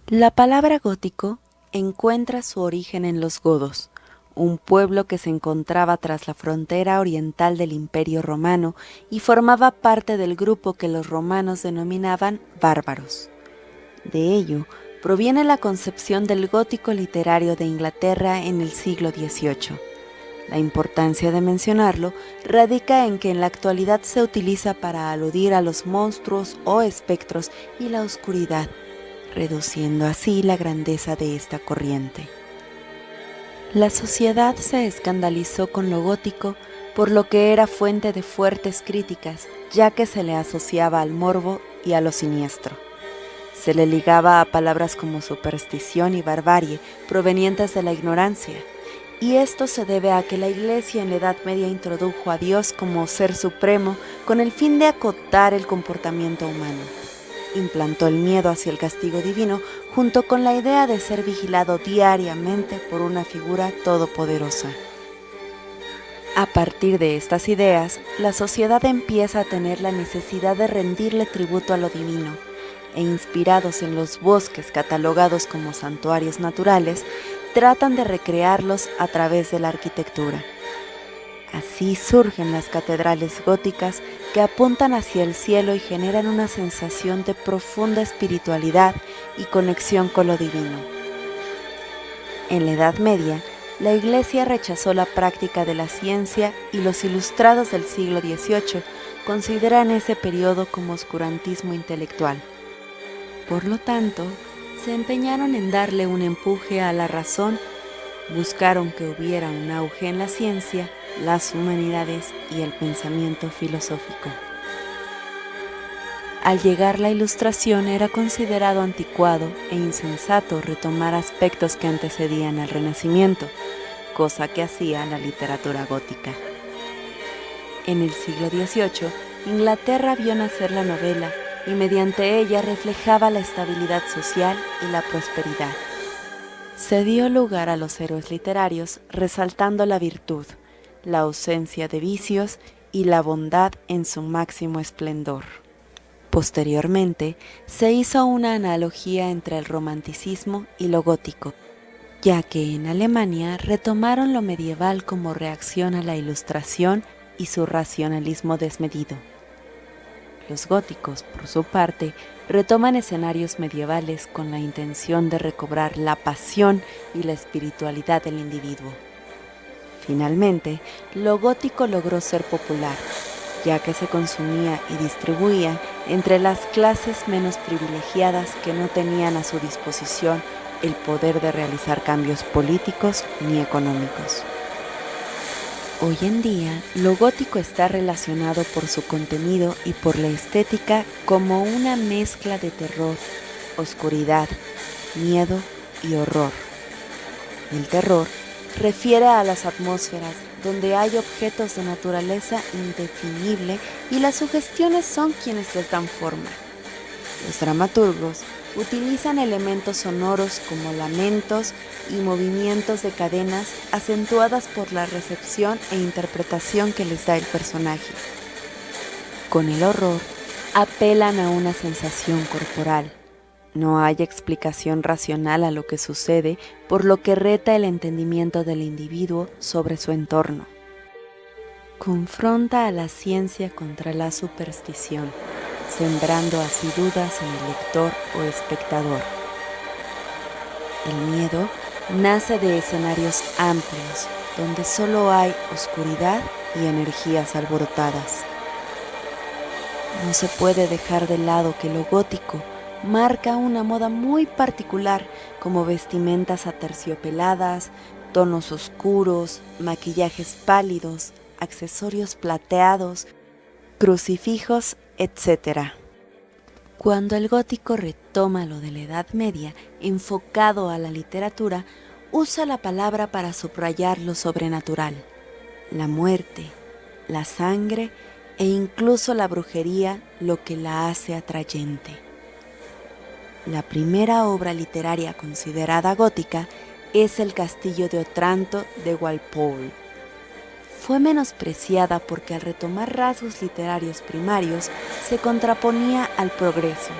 La palabra gótico encuentra su origen en los godos, un pueblo que se encontraba tras la frontera oriental del Imperio Romano y formaba parte del grupo que los romanos denominaban bárbaros. De ello proviene la concepción del gótico literario de Inglaterra en el siglo XVIII. La importancia de mencionarlo radica en que en la actualidad se utiliza para aludir a los monstruos o espectros y la oscuridad, reduciendo así la grandeza de esta corriente. La sociedad se escandalizó con lo gótico, por lo que era fuente de fuertes críticas, ya que se le asociaba al morbo y a lo siniestro. Se le ligaba a palabras como superstición y barbarie, provenientes de la ignorancia, y esto se debe a que la Iglesia en la Edad Media introdujo a Dios como ser supremo con el fin de acotar el comportamiento humano. Implantó el miedo hacia el castigo divino junto con la idea de ser vigilado diariamente por una figura todopoderosa. A partir de estas ideas, la sociedad empieza a tener la necesidad de rendirle tributo a lo divino, e inspirados en los bosques catalogados como santuarios naturales, tratan de recrearlos a través de la arquitectura. Así surgen las catedrales góticas que apuntan hacia el cielo y generan una sensación de profunda espiritualidad y conexión con lo divino. En la Edad Media, la Iglesia rechazó la práctica de la ciencia y los ilustrados del siglo XVIII consideran ese periodo como oscurantismo intelectual. Por lo tanto, se empeñaron en darle un empuje a la razón, buscaron que hubiera un auge en la ciencia, las humanidades y el pensamiento filosófico. Al llegar la Ilustración era considerado anticuado e insensato retomar aspectos que antecedían al Renacimiento, cosa que hacía la literatura gótica. En el siglo XVIII, Inglaterra vio nacer la novela y mediante ella reflejaba la estabilidad social y la prosperidad. Se dio lugar a los héroes literarios resaltando la virtud, la ausencia de vicios y la bondad en su máximo esplendor. Posteriormente, se hizo una analogía entre el romanticismo y lo gótico, ya que en Alemania retomaron lo medieval como reacción a la Ilustración y su racionalismo desmedido. Los góticos, por su parte, retoman escenarios medievales con la intención de recobrar la pasión y la espiritualidad del individuo. Finalmente, lo gótico logró ser popular, ya que se consumía y distribuía entre las clases menos privilegiadas que no tenían a su disposición el poder de realizar cambios políticos ni económicos. Hoy en día, lo gótico está relacionado por su contenido y por la estética como una mezcla de terror, oscuridad, miedo y horror. El terror refiere a las atmósferas donde hay objetos de naturaleza indefinible y las sugestiones son quienes les dan forma. Los dramaturgos utilizan elementos sonoros como lamentos y movimientos de cadenas acentuadas por la recepción e interpretación que les da el personaje. Con el horror, apelan a una sensación corporal. No hay explicación racional a lo que sucede, por lo que reta el entendimiento del individuo sobre su entorno. Confronta a la ciencia contra la superstición, sembrando así dudas en el lector o espectador. El miedo nace de escenarios amplios, donde solo hay oscuridad y energías alborotadas. No se puede dejar de lado que lo gótico marca una moda muy particular, como vestimentas aterciopeladas, tonos oscuros, maquillajes pálidos, accesorios plateados, crucifijos, etc. Cuando el gótico retoma lo de la Edad Media, enfocado a la literatura, usa la palabra para subrayar lo sobrenatural, la muerte, la sangre e incluso la brujería, lo que la hace atrayente. La primera obra literaria considerada gótica es El Castillo de Otranto de Walpole. Fue menospreciada porque al retomar rasgos literarios primarios se contraponía al progreso,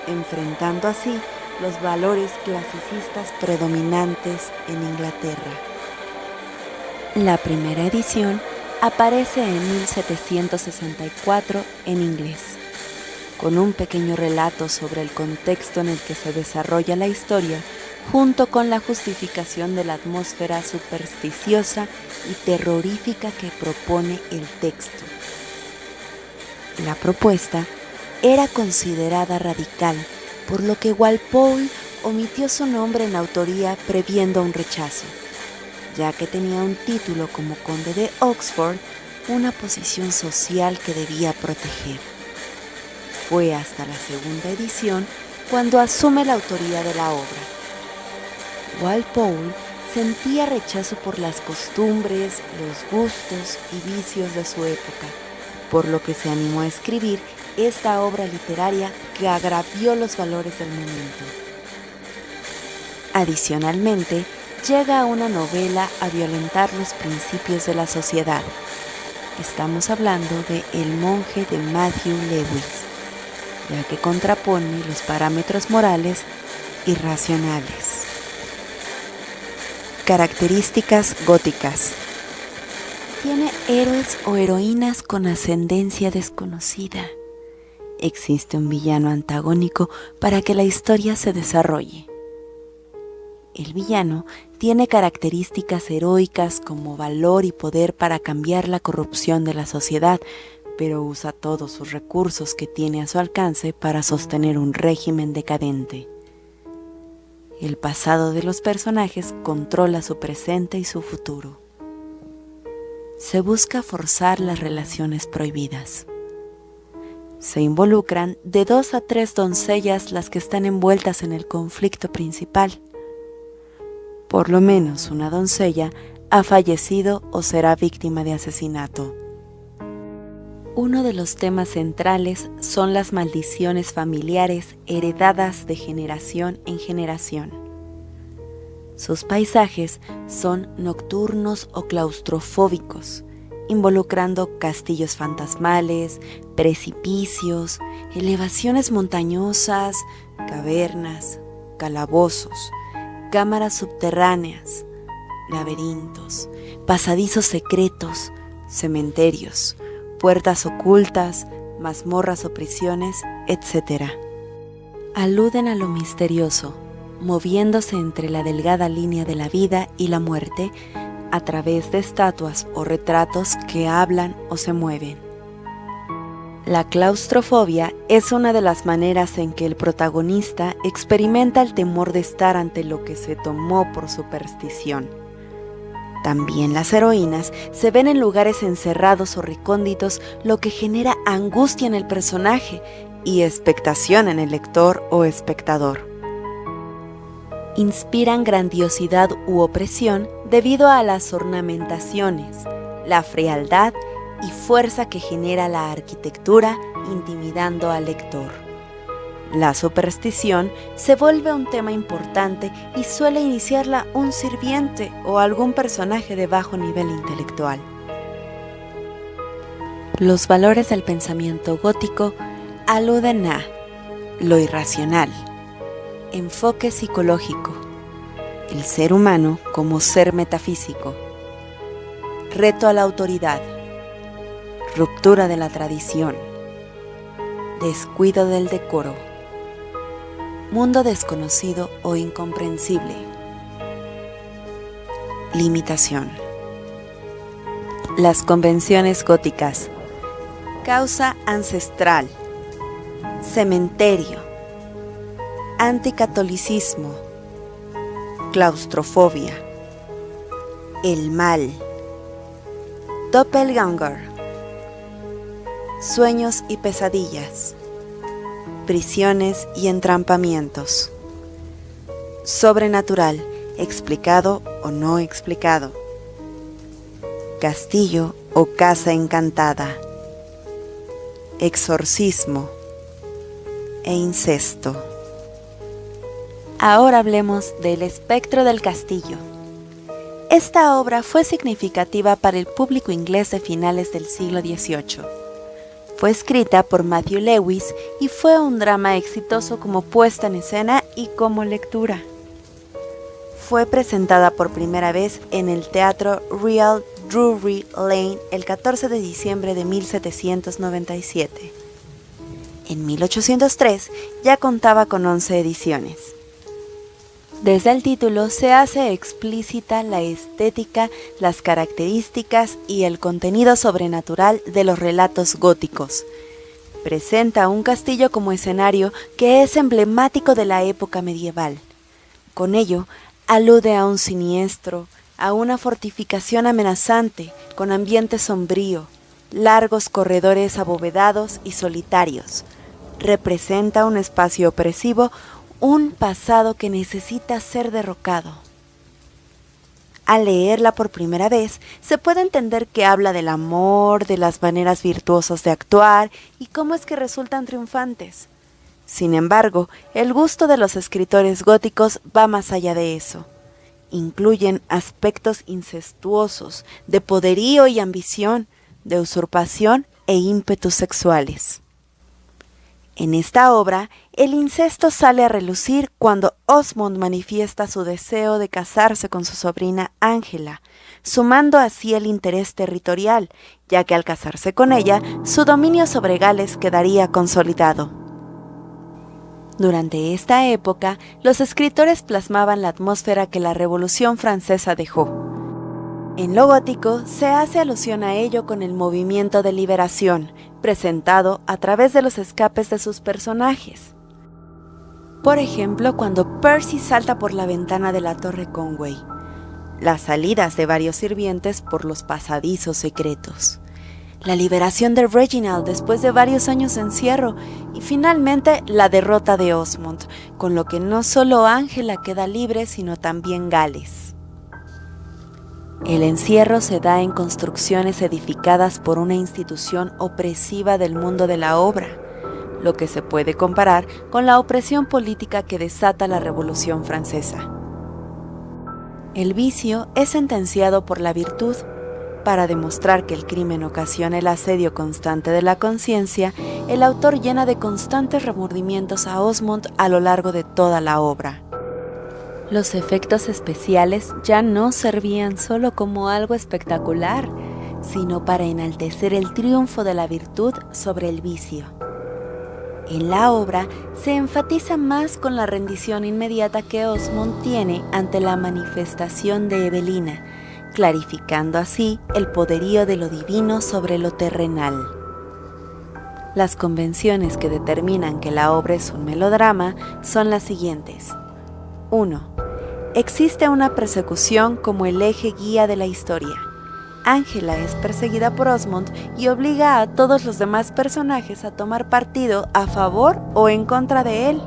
enfrentando así los valores clasicistas predominantes en Inglaterra. La primera edición aparece en 1764 en inglés, con un pequeño relato sobre el contexto en el que se desarrolla la historia, junto con la justificación de la atmósfera supersticiosa y terrorífica que propone el texto. La propuesta era considerada radical, por lo que Walpole omitió su nombre en la autoría previendo un rechazo, ya que tenía un título como conde de Oxford, una posición social que debía proteger. Fue hasta la segunda edición cuando asume la autoría de la obra. Walpole sentía rechazo por las costumbres, los gustos y vicios de su época, por lo que se animó a escribir esta obra literaria que agravió los valores del momento. Adicionalmente, llega una novela a violentar los principios de la sociedad. Estamos hablando de El monje de Matthew Lewis, ya que contrapone los parámetros morales y racionales. Características góticas. Tiene héroes o heroínas con ascendencia desconocida. Existe un villano antagónico para que la historia se desarrolle. El villano tiene características heroicas como valor y poder para cambiar la corrupción de la sociedad, pero usa todos sus recursos que tiene a su alcance para sostener un régimen decadente. El pasado de los personajes controla su presente y su futuro. Se busca forzar las relaciones prohibidas. Se involucran de 2 a 3 doncellas las que están envueltas en el conflicto principal. Por lo menos una doncella ha fallecido o será víctima de asesinato. Uno de los temas centrales son las maldiciones familiares heredadas de generación en generación. Sus paisajes son nocturnos o claustrofóbicos, involucrando castillos fantasmales, precipicios, elevaciones montañosas, cavernas, calabozos, cámaras subterráneas, laberintos, pasadizos secretos, cementerios, puertas ocultas, mazmorras o prisiones, etc. Aluden a lo misterioso, moviéndose entre la delgada línea de la vida y la muerte a través de estatuas o retratos que hablan o se mueven. La claustrofobia es una de las maneras en que el protagonista experimenta el temor de estar ante lo que se tomó por superstición. También las heroínas se ven en lugares encerrados o recónditos, lo que genera angustia en el personaje y expectación en el lector o espectador. Inspiran grandiosidad u opresión debido a las ornamentaciones, la frialdad y fuerza que genera la arquitectura, intimidando al lector. La superstición se vuelve un tema importante y suele iniciarla un sirviente o algún personaje de bajo nivel intelectual. Los valores del pensamiento gótico aluden a lo irracional, enfoque psicológico, el ser humano como ser metafísico, reto a la autoridad, ruptura de la tradición, descuido del decoro, mundo desconocido o incomprensible, limitación. Las convenciones góticas: causa ancestral, cementerio, anticatolicismo, claustrofobia, el mal, doppelganger, sueños y pesadillas, prisiones y entrampamientos, sobrenatural, explicado o no explicado, castillo o casa encantada, exorcismo e incesto. Ahora hablemos del espectro del castillo. Esta obra fue significativa para el público inglés de finales del siglo XVIII. Fue escrita por Matthew Lewis y fue un drama exitoso como puesta en escena y como lectura. Fue presentada por primera vez en el Teatro Real Drury Lane el 14 de diciembre de 1797. En 1803 ya contaba con 11 ediciones. Desde el título se hace explícita la estética, las características y el contenido sobrenatural de los relatos góticos. Presenta un castillo como escenario que es emblemático de la época medieval. Con ello, alude a un siniestro, a una fortificación amenazante, con ambiente sombrío, largos corredores abovedados y solitarios. Representa un espacio opresivo, un pasado que necesita ser derrocado. Al leerla por primera vez, se puede entender que habla del amor, de las maneras virtuosas de actuar y cómo es que resultan triunfantes. Sin embargo, el gusto de los escritores góticos va más allá de eso. Incluyen aspectos incestuosos, de poderío y ambición, de usurpación e ímpetus sexuales. En esta obra, el incesto sale a relucir cuando Osmond manifiesta su deseo de casarse con su sobrina Ángela, sumando así el interés territorial, ya que al casarse con ella, su dominio sobre Gales quedaría consolidado. Durante esta época, los escritores plasmaban la atmósfera que la Revolución Francesa dejó. En lo gótico se hace alusión a ello con el movimiento de liberación, presentado a través de los escapes de sus personajes. Por ejemplo, cuando Percy salta por la ventana de la Torre Conway, las salidas de varios sirvientes por los pasadizos secretos, la liberación de Reginald después de varios años de encierro y finalmente la derrota de Osmond, con lo que no solo Ángela queda libre sino también Gales. El encierro se da en construcciones edificadas por una institución opresiva del mundo de la obra, lo que se puede comparar con la opresión política que desata la Revolución Francesa. El vicio es sentenciado por la virtud. Para demostrar que el crimen ocasiona el asedio constante de la conciencia, el autor llena de constantes remordimientos a Osmond a lo largo de toda la obra. Los efectos especiales ya no servían solo como algo espectacular, sino para enaltecer el triunfo de la virtud sobre el vicio. En la obra se enfatiza más con la rendición inmediata que Osmond tiene ante la manifestación de Evelina, clarificando así el poderío de lo divino sobre lo terrenal. Las convenciones que determinan que la obra es un melodrama son las siguientes. 1. Existe una persecución como el eje guía de la historia. Ángela es perseguida por Osmond y obliga a todos los demás personajes a tomar partido a favor o en contra de él.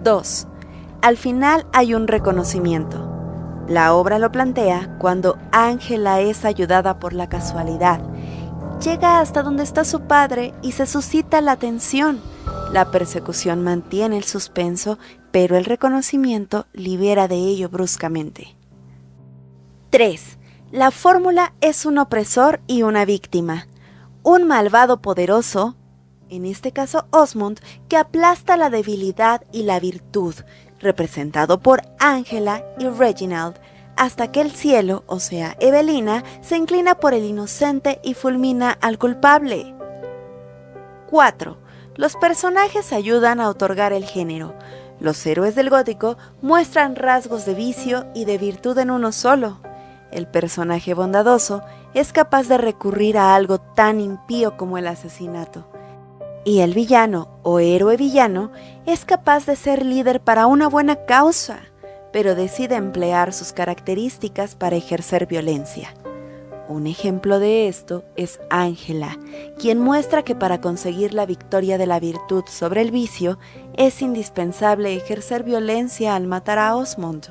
2. Al final hay un reconocimiento. La obra lo plantea cuando Ángela es ayudada por la casualidad. Llega hasta donde está su padre y se suscita la tensión. La persecución mantiene el suspenso, pero el reconocimiento libera de ello bruscamente. 3. La fórmula es un opresor y una víctima. Un malvado poderoso, en este caso Osmond, que aplasta la debilidad y la virtud, representado por Ángela y Reginald, hasta que el cielo, o sea, Evelina, se inclina por el inocente y fulmina al culpable. 4. Los personajes ayudan a otorgar el género. Los héroes del gótico muestran rasgos de vicio y de virtud en uno solo. El personaje bondadoso es capaz de recurrir a algo tan impío como el asesinato. Y el villano o héroe villano es capaz de ser líder para una buena causa, pero decide emplear sus características para ejercer violencia. Un ejemplo de esto es Ángela, quien muestra que para conseguir la victoria de la virtud sobre el vicio es indispensable ejercer violencia al matar a Osmond.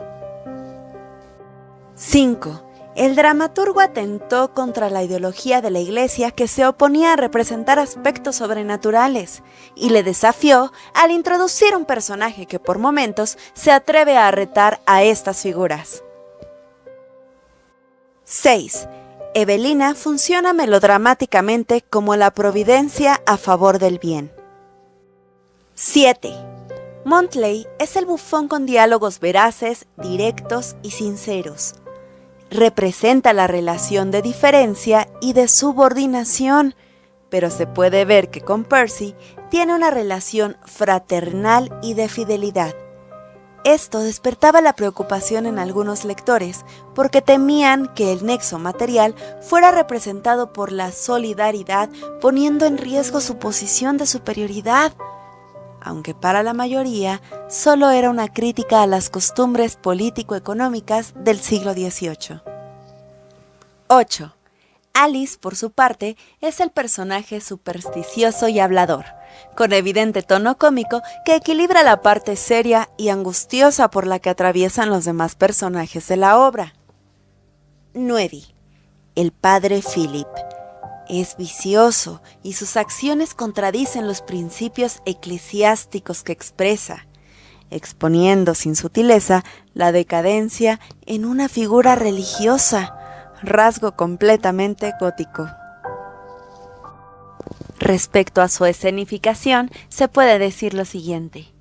5. El dramaturgo atentó contra la ideología de la Iglesia que se oponía a representar aspectos sobrenaturales y le desafió al introducir un personaje que por momentos se atreve a retar a estas figuras. 6. Evelina funciona melodramáticamente como la providencia a favor del bien. 7. Montley es el bufón con diálogos veraces, directos y sinceros. Representa la relación de diferencia y de subordinación, pero se puede ver que con Percy tiene una relación fraternal y de fidelidad. Esto despertaba la preocupación en algunos lectores porque temían que el nexo material fuera representado por la solidaridad, poniendo en riesgo su posición de superioridad, aunque para la mayoría solo era una crítica a las costumbres político-económicas del siglo XVIII. 8. Alice, por su parte, es el personaje supersticioso y hablador, con evidente tono cómico que equilibra la parte seria y angustiosa por la que atraviesan los demás personajes de la obra. 9. El padre Philip. Es vicioso y sus acciones contradicen los principios eclesiásticos que expresa, exponiendo sin sutileza la decadencia en una figura religiosa, rasgo completamente gótico. Respecto a su escenificación, se puede decir lo siguiente.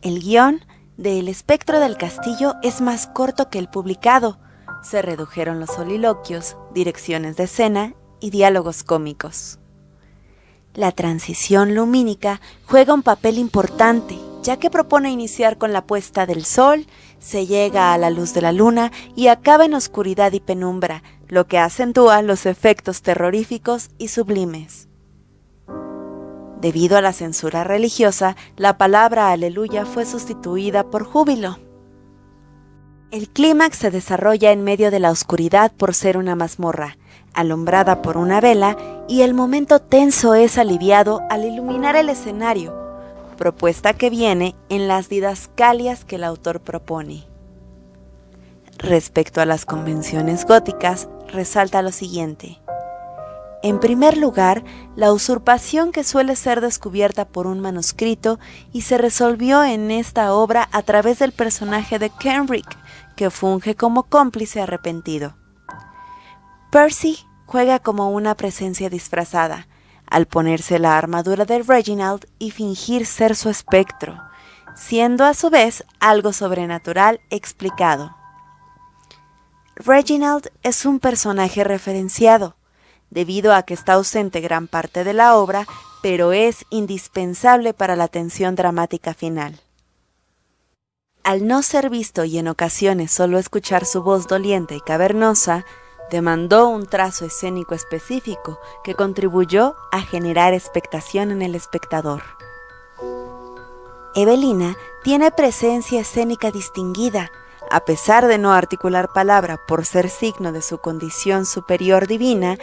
El guión de El espectro del castillo es más corto que el publicado. Se redujeron los soliloquios, direcciones de escena y diálogos cómicos. La transición lumínica juega un papel importante, ya que propone iniciar con la puesta del sol, se llega a la luz de la luna y acaba en oscuridad y penumbra, lo que acentúa los efectos terroríficos y sublimes. Debido a la censura religiosa, la palabra aleluya fue sustituida por júbilo. El clímax se desarrolla en medio de la oscuridad por ser una mazmorra, alumbrada por una vela, y el momento tenso es aliviado al iluminar el escenario, propuesta que viene en las didascalias que el autor propone. Respecto a las convenciones góticas, resalta lo siguiente. En primer lugar, la usurpación que suele ser descubierta por un manuscrito y se resolvió en esta obra a través del personaje de Kenrick, que funge como cómplice arrepentido. Percy juega como una presencia disfrazada, al ponerse la armadura de Reginald y fingir ser su espectro, siendo a su vez algo sobrenatural explicado. Reginald es un personaje referenciado, debido a que está ausente gran parte de la obra, pero es indispensable para la tensión dramática final. Al no ser visto y en ocasiones solo escuchar su voz doliente y cavernosa, demandó un trazo escénico específico que contribuyó a generar expectación en el espectador. Evelina tiene presencia escénica distinguida, a pesar de no articular palabra por ser signo de su condición superior divina,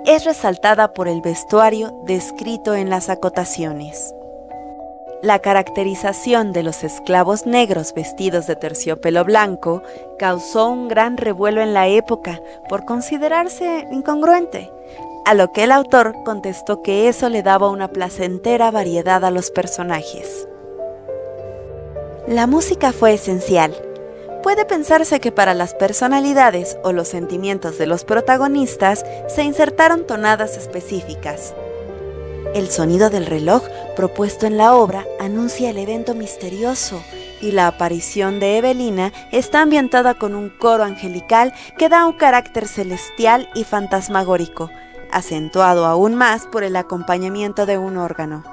es resaltada por el vestuario descrito en las acotaciones. La caracterización de los esclavos negros vestidos de terciopelo blanco causó un gran revuelo en la época por considerarse incongruente, a lo que el autor contestó que eso le daba una placentera variedad a los personajes. La música fue esencial. Puede pensarse que para las personalidades o los sentimientos de los protagonistas se insertaron tonadas específicas. El sonido del reloj propuesto en la obra anuncia el evento misterioso y la aparición de Evelina está ambientada con un coro angelical que da un carácter celestial y fantasmagórico, acentuado aún más por el acompañamiento de un órgano.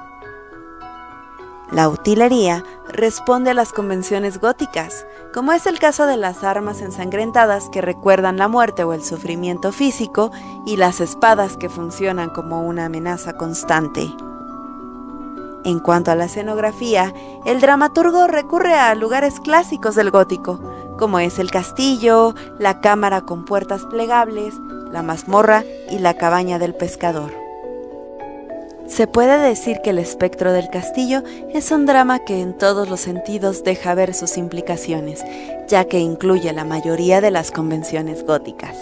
La utilería responde a las convenciones góticas, como es el caso de las armas ensangrentadas que recuerdan la muerte o el sufrimiento físico y las espadas que funcionan como una amenaza constante. En cuanto a la escenografía, el dramaturgo recurre a lugares clásicos del gótico, como es el castillo, la cámara con puertas plegables, la mazmorra y la cabaña del pescador. Se puede decir que El espectro del castillo es un drama que en todos los sentidos deja ver sus implicaciones, ya que incluye la mayoría de las convenciones góticas.